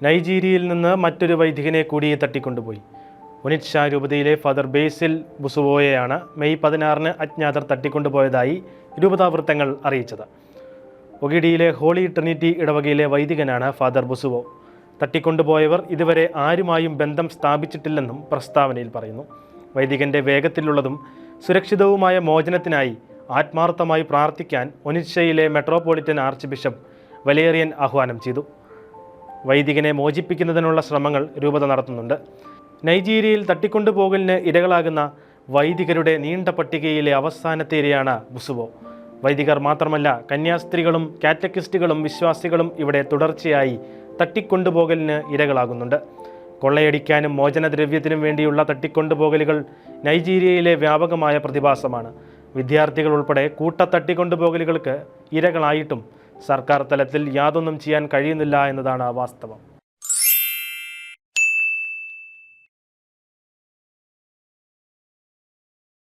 നൈജീരിയയിൽ നിന്ന് മറ്റൊരു വൈദികനെ കൂടി തട്ടിക്കൊണ്ടുപോയി. ഒനിറ്റ്ഷ രൂപതയിലെ ഫാദർ ബേസിൽ ബുസുവോയെയാണ് മെയ് 16-ന് അജ്ഞാതർ തട്ടിക്കൊണ്ടുപോയതായി രൂപതാവൃത്തങ്ങൾ അറിയിച്ചത്. ഒഗിഡിയിലെ ഹോളി ട്രിനിറ്റി ഇടവകയിലെ വൈദികനാണ് ഫാദർ ബുസുവോ. തട്ടിക്കൊണ്ടുപോയവർ ഇതുവരെ ആരുമായും ബന്ധം സ്ഥാപിച്ചിട്ടില്ലെന്നും പ്രസ്താവനയിൽ പറയുന്നു. വൈദികന്റെ വേഗത്തിലുള്ളതും സുരക്ഷിതവുമായ മോചനത്തിനായി ആത്മാർത്ഥമായി പ്രാർത്ഥിക്കാൻ ഒനിറ്റ്ഷയിലെ മെട്രോപൊളിറ്റൻ ആർച്ച് ബിഷപ്പ് വലേറിയൻ ആഹ്വാനം ചെയ്തു. വൈദികനെ മോചിപ്പിക്കുന്നതിനുള്ള ശ്രമങ്ങൾ രൂപത നടത്തുന്നുണ്ട്. നൈജീരിയയിൽ തട്ടിക്കൊണ്ടുപോകലിന് ഇരകളാകുന്ന വൈദികരുടെ നീണ്ട പട്ടികയിലെ അവസാനത്തെ ഇരയാണ് ബുസുവോ. വൈദികർ മാത്രമല്ല, കന്യാസ്ത്രീകളും കാറ്റക്കിസ്റ്റുകളും വിശ്വാസികളും ഇവിടെ തുടർച്ചയായി തട്ടിക്കൊണ്ടുപോകലിന് ഇരകളാകുന്നുണ്ട്. കൊള്ളയടിക്കാനും മോചനദ്രവ്യത്തിനും വേണ്ടിയുള്ള തട്ടിക്കൊണ്ടുപോകലുകൾ നൈജീരിയയിലെ വ്യാപകമായ പ്രതിഭാസമാണ്. വിദ്യാർത്ഥികൾ ഉൾപ്പെടെ കൂട്ടത്തട്ടിക്കൊണ്ടുപോകലുകൾക്ക് ഇരകളായിട്ടും സർക്കാർ തലത്തിൽ യാതൊന്നും ചെയ്യാൻ കഴിയുന്നില്ല എന്നതാണ് വാസ്തവം.